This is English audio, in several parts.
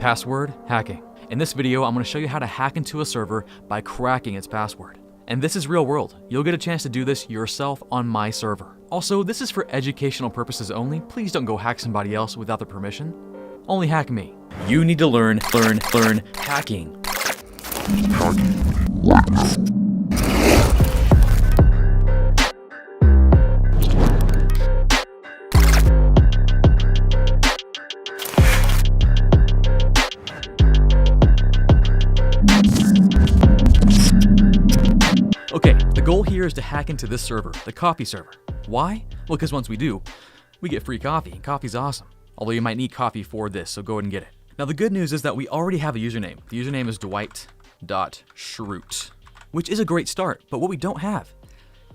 Password hacking. In this video, I'm going to show you how to hack into a server by cracking its password. And this is real world. You'll get a chance to do this yourself on my server. Also, this is for educational purposes only. Please don't go hack somebody else without their permission. Only hack me. You need to learn hacking. Okay, the goal here is to hack into this server, the coffee server. Why? Well, because once we do, we get free coffee, and coffee's awesome. Although you might need coffee for this, so go ahead and get it. Now the good news is that we already have a username. The username is dwight.schrute, which is a great start, but what we don't have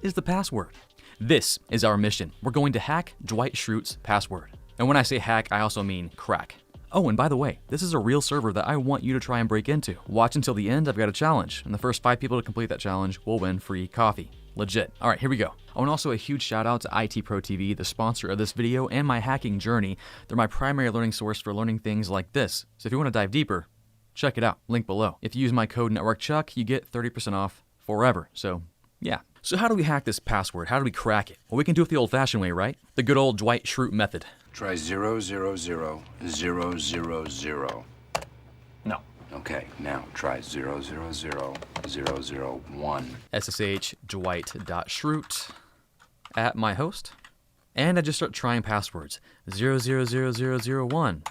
is the password. This is our mission. We're going to hack Dwight Schrute's password. And when I say hack, I also mean crack. Oh, and by the way, this is a real server that I want you to try and break into. Watch until the end, I've got a challenge, and the first 5 people to complete that challenge will win free coffee. Legit. All right, here we go. I want also a huge shout out to IT Pro TV, the sponsor of this video and my hacking journey. They're my primary learning source for learning things like this. So if you want to dive deeper, check it out. Link below. If you use my code NetworkChuck, you get 30% off forever. So yeah. So how do we hack this password? How do we crack it? Well, we can do it the old-fashioned way, right? The good old Dwight Schrute method. Try 000 000. No. Okay, now try 000 001. SSH dwight.schrute at my host. And I just start trying passwords. 000001.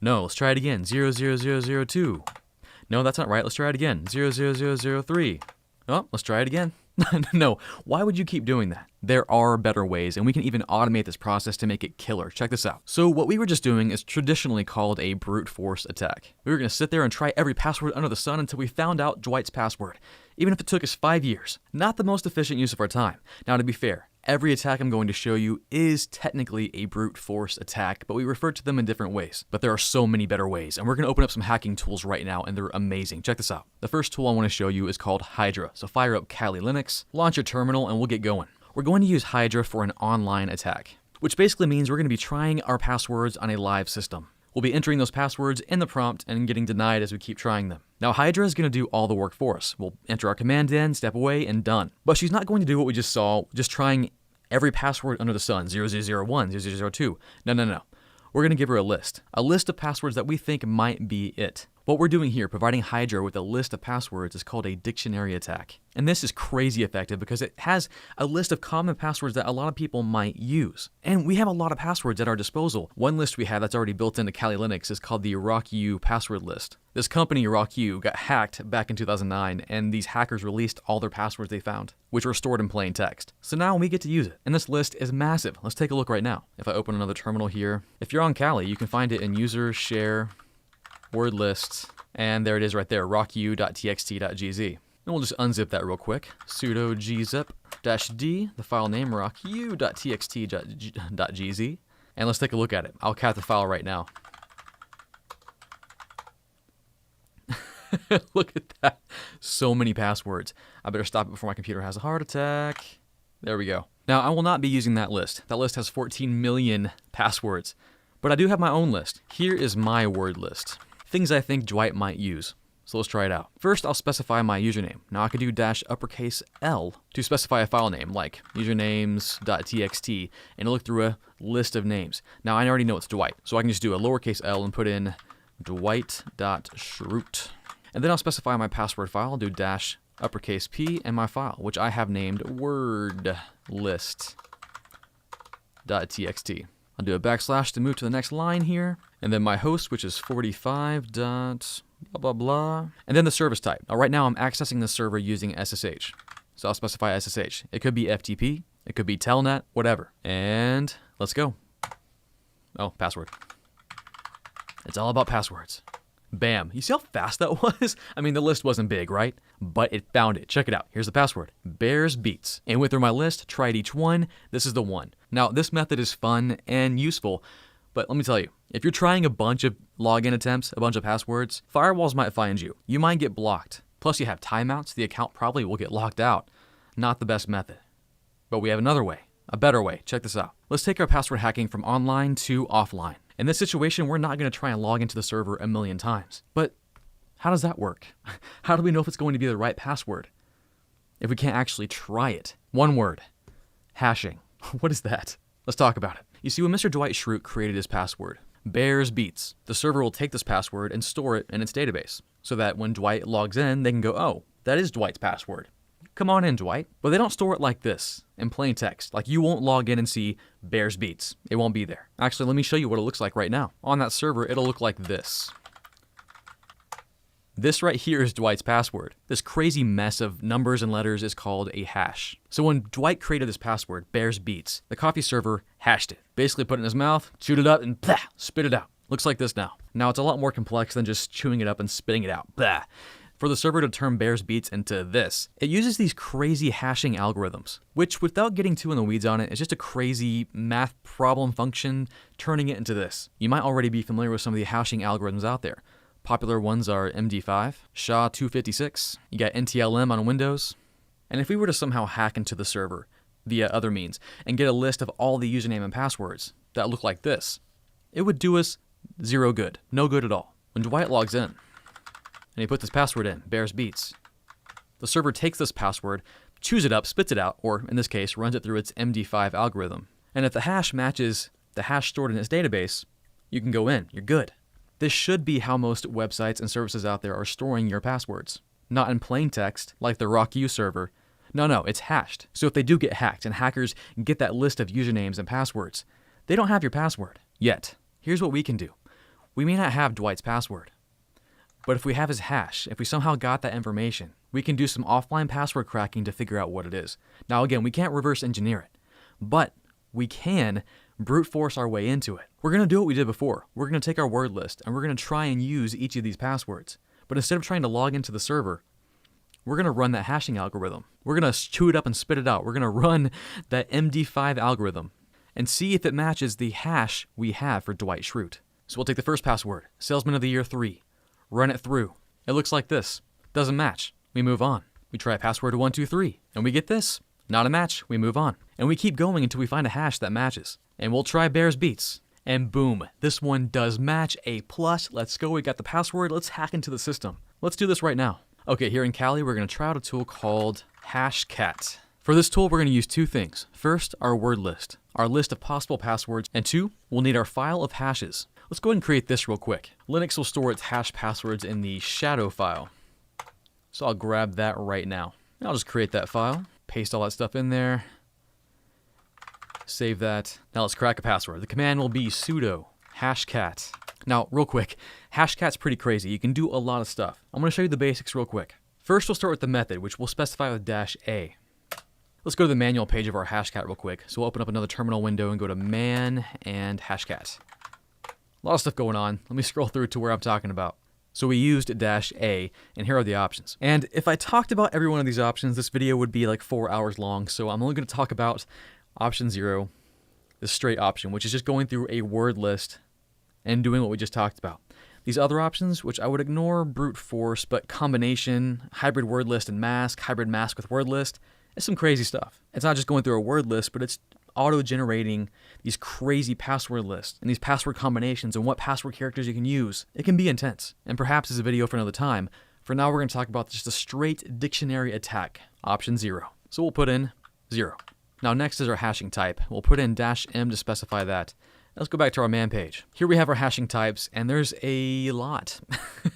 No, let's try it again. 00002. No, that's not right. Let's try it again. 00003. Oh, let's try it again. No, why would you keep doing that? There are better ways, and we can even automate this process to make it killer. Check this out. So what we were just doing is traditionally called a brute force attack. We were going to sit there and try every password under the sun until we found out Dwight's password, even if it took us 5 years. Not the most efficient use of our time. Now, to be fair, every attack I'm going to show you is technically a brute force attack, but we refer to them in different ways. But there are so many better ways, and we're going to open up some hacking tools right now, and they're amazing. Check this out. The first tool I want to show you is called Hydra. So fire up Kali Linux, launch your terminal, and we'll get going. We're going to use Hydra for an online attack, which basically means we're going to be trying our passwords on a live system. We'll be entering those passwords in the prompt and getting denied as we keep trying them. Now, Hydra is going to do all the work for us. We'll enter our command in, step away, and done. But she's not going to do what we just saw, just trying every password under the sun, 0001, 0002. No. We're going to give her a list of passwords that we think might be it. What we're doing here, providing Hydra with a list of passwords, is called a dictionary attack. And this is crazy effective because it has a list of common passwords that a lot of people might use. And we have a lot of passwords at our disposal. One list we have that's already built into Kali Linux is called the RockU password list. This company, RockU, got hacked back in 2009, and these hackers released all their passwords they found, which were stored in plain text. So now we get to use it. And this list is massive. Let's take a look right now. If I open another terminal here, if you're on Kali, you can find it in user share word lists, and there it is right there, rocku.txt.gz. And we'll just unzip that real quick. Sudo gzip-d, the file name rocku.txt.gz, and let's take a look at it. I'll cat the file right now. Look at that. So many passwords. I better stop it before my computer has a heart attack. There we go. Now, I will not be using that list. That list has 14 million passwords. But I do have my own list. Here is my word list. Things I think Dwight might use. So let's try it out. First, I'll specify my username. Now I could do -L to specify a file name like usernames.txt and look through a list of names. Now I already know it's Dwight, so I can just do a lowercase l and put in dwight.schrute. And then I'll specify my password file. I'll do -P and my file, which I have named wordlist.txt. I'll do a backslash to move to the next line here. And then my host, which is 45. Blah, blah, blah. And then the service type. Now, right now, I'm accessing the server using SSH. So I'll specify SSH. It could be FTP. It could be Telnet, whatever. And let's go. Oh, password. It's all about passwords. Bam. You see how fast that was? I mean, the list wasn't big, right? But it found it. Check it out. Here's the password. Bears Beats. And went through my list, tried each one. This is the one. Now, this method is fun and useful, but let me tell you, if you're trying a bunch of login attempts, a bunch of passwords, firewalls might find you. You might get blocked. Plus, you have timeouts. The account probably will get locked out. Not the best method. But we have another way, a better way. Check this out. Let's take our password hacking from online to offline. In this situation, we're not going to try and log into the server a million times. But how does that work? How do we know if it's going to be the right password if we can't actually try it? One word: hashing. What is that? Let's talk about it. You see, when Mr. Dwight Schrute created his password, Bears Beats, the server will take this password and store it in its database so that when Dwight logs in, they can go, oh, that is Dwight's password. Come on in, Dwight. But they don't store it like this, in plain text. Like, you won't log in and see Bears Beats. It won't be there. Actually, let me show you what it looks like right now. On that server, it'll look like this. This right here is Dwight's password. This crazy mess of numbers and letters is called a hash. So when Dwight created this password, Bears Beats, the coffee server hashed it. Basically put it in his mouth, chewed it up, and blah, spit it out. Looks like this now. Now, it's a lot more complex than just chewing it up and spitting it out. Blah. For the server to turn Bears Beats into this, it uses these crazy hashing algorithms, which, without getting too in the weeds on it, is just a crazy math problem function turning it into this. You might already be familiar with some of the hashing algorithms out there. Popular ones are MD5, SHA-256, you got NTLM on Windows. And if we were to somehow hack into the server via other means and get a list of all the username and passwords that look like this, it would do us zero good, no good at all. When Dwight logs in and he puts his password in, Bears Beats, the server takes this password, chews it up, spits it out, or in this case, runs it through its MD5 algorithm. And if the hash matches the hash stored in its database, you can go in, you're good. This should be how most websites and services out there are storing your passwords. Not in plain text, like the RockU server. No, it's hashed. So if they do get hacked and hackers get that list of usernames and passwords, they don't have your password yet. Here's what we can do. We may not have Dwight's password, but if we have his hash, if we somehow got that information, we can do some offline password cracking to figure out what it is. Now again, we can't reverse engineer it, but we can brute force our way into it. We're going to do what we did before. We're going to take our word list and we're going to try and use each of these passwords. But instead of trying to log into the server, we're going to run that hashing algorithm. We're going to chew it up and spit it out. We're going to run that MD5 algorithm and see if it matches the hash we have for Dwight Schrute. So we'll take the first password, Salesman of the Year 3, run it through. It looks like this. Doesn't match. We move on. We try password 123 and we get this. Not a match. We move on. And we keep going until we find a hash that matches. And we'll try Bears Beats. And boom, this one does match. A+. Let's go. We got the password. Let's hack into the system. Let's do this right now. Okay, here in Kali, we're going to try out a tool called hashcat. For this tool, we're going to use two things. First, our word list, our list of possible passwords. And two, we'll need our file of hashes. Let's go ahead and create this real quick. Linux will store its hash passwords in the shadow file. So I'll grab that right now. And I'll just create that file, paste all that stuff in there. Save that. Now let's crack a password. The command will be sudo hashcat. Now, real quick, hashcat's pretty crazy. You can do a lot of stuff. I'm going to show you the basics real quick. First, we'll start with the method, which we'll specify with -a. Let's go to the manual page of our hashcat real quick. So we'll open up another terminal window and go to man and hashcat. A lot of stuff going on. Let me scroll through to where I'm talking about. So we used -a, and here are the options. And if I talked about every one of these options, this video would be like 4 hours long. So I'm only going to talk about option 0, the straight option, which is just going through a word list and doing what we just talked about. These other options, which I would ignore brute force, but combination, hybrid word list and mask, hybrid mask with word list, is some crazy stuff. It's not just going through a word list, but it's auto-generating these crazy password lists and these password combinations and what password characters you can use. It can be intense, and perhaps it's a video for another time. For now, we're going to talk about just a straight dictionary attack, option 0. So we'll put in 0. Now next is our hashing type. We'll put in -m to specify that. Let's go back to our man page. Here we have our hashing types, and there's a lot,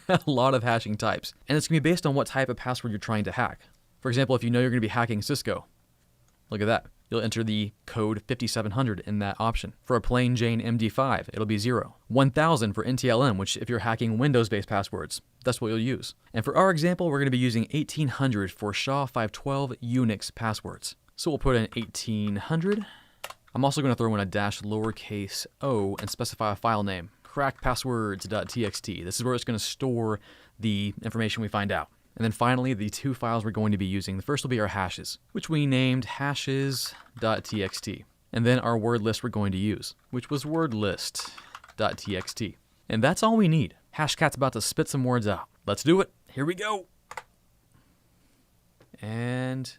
a lot of hashing types. And it's going to be based on what type of password you're trying to hack. For example, if you know you're going to be hacking Cisco, look at that. You'll enter the code 5700 in that option. For a plain Jane MD5, it'll be 0. 1000 for NTLM, which if you're hacking Windows-based passwords, that's what you'll use. And for our example, we're going to be using 1800 for SHA-512 Unix passwords. So we'll put in 1800. I'm also going to throw in a -lowercase o and specify a file name, crackpasswords.txt. This is where it's going to store the information we find out. And then finally, the two files we're going to be using. The first will be our hashes, which we named hashes.txt. And then our word list we're going to use, which was wordlist.txt. And that's all we need. Hashcat's about to spit some words out. Let's do it. Here we go. And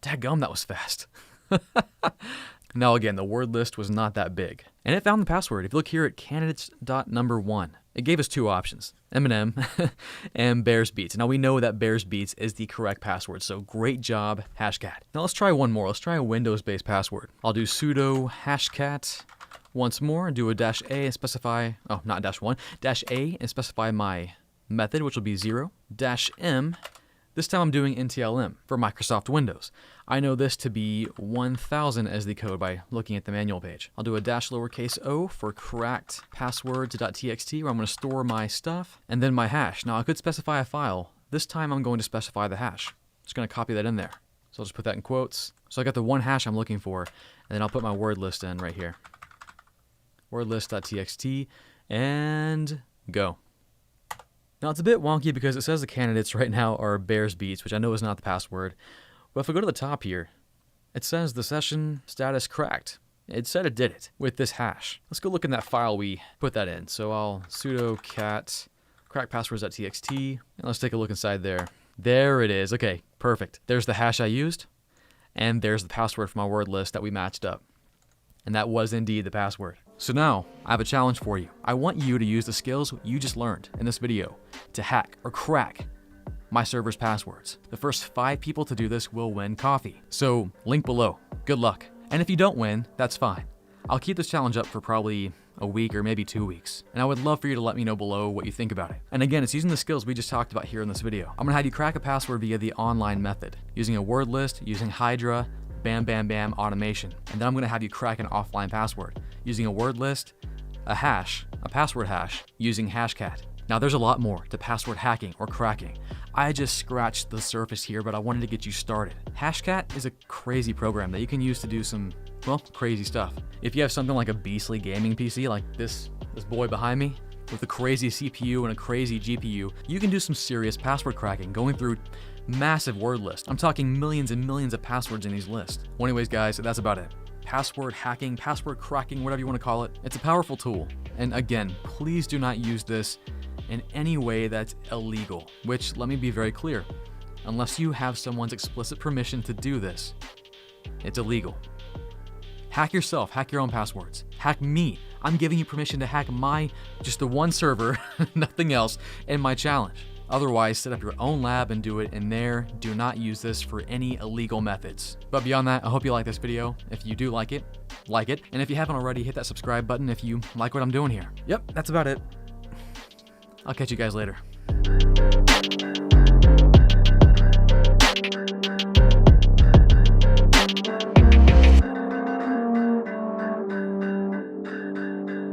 dadgum, that was fast. Now again, the word list was not that big. And it found the password. If you look here at candidates.number1, it gave us two options, Eminem and Bears Beats. Now we know that Bears Beats is the correct password, so great job, hashcat. Now let's try one more. Let's try a Windows-based password. I'll do sudo hashcat once more and do a -a and specify, oh, not -1, -a and specify my method, which will be 0, -m. This time I'm doing NTLM for Microsoft Windows. I know this to be 1000 as the code by looking at the manual page. I'll do a -o for cracked passwords.txt where I'm going to store my stuff, and then my hash. Now I could specify a file. This time I'm going to specify the hash. Just going to copy that in there. So I'll just put that in quotes. So I got the one hash I'm looking for, and then I'll put my word list in right here. Wordlist.txt, and go. Now it's a bit wonky because it says the candidates right now are Bears Beats, which I know is not the password. But if I go to the top here, it says the session status cracked. It said it did it with this hash. Let's go look in that file we put that in. So I'll sudo cat crackpasswords.txt, and let's take a look inside there. There it is. Okay, perfect. There's the hash I used, and there's the password for my word list that we matched up. And that was indeed the password. So now, I have a challenge for you. I want you to use the skills you just learned in this video to hack or crack my server's passwords. The first 5 people to do this will win coffee. So, link below. Good luck. And if you don't win, that's fine. I'll keep this challenge up for probably a week or maybe 2 weeks. And I would love for you to let me know below what you think about it. And again, it's using the skills we just talked about here in this video. I'm gonna have you crack a password via the online method, using a word list, using Hydra, bam, bam, bam automation. And then I'm gonna have you crack an offline password using a word list, a hash, a password hash, using hashcat. Now there's a lot more to password hacking or cracking. I just scratched the surface here, but I wanted to get you started. Hashcat is a crazy program that you can use to do some, well, crazy stuff. If you have something like a beastly gaming PC like this boy behind me, with a crazy CPU and a crazy GPU, you can do some serious password cracking, going through massive word lists. I'm talking millions and millions of passwords in these lists. Well, anyways, guys, that's about it. Password hacking, password cracking, whatever you want to call it. It's a powerful tool. And again, please do not use this in any way that's illegal, which, let me be very clear, unless you have someone's explicit permission to do this, it's illegal. Hack yourself, hack your own passwords. Hack me. I'm giving you permission to hack just the one server, nothing else, in my challenge. Otherwise, set up your own lab and do it in there. Do not use this for any illegal methods. But beyond that, I hope you like this video. If you do like it. And if you haven't already, hit that subscribe button if you like what I'm doing here. Yep, that's about it. I'll catch you guys later.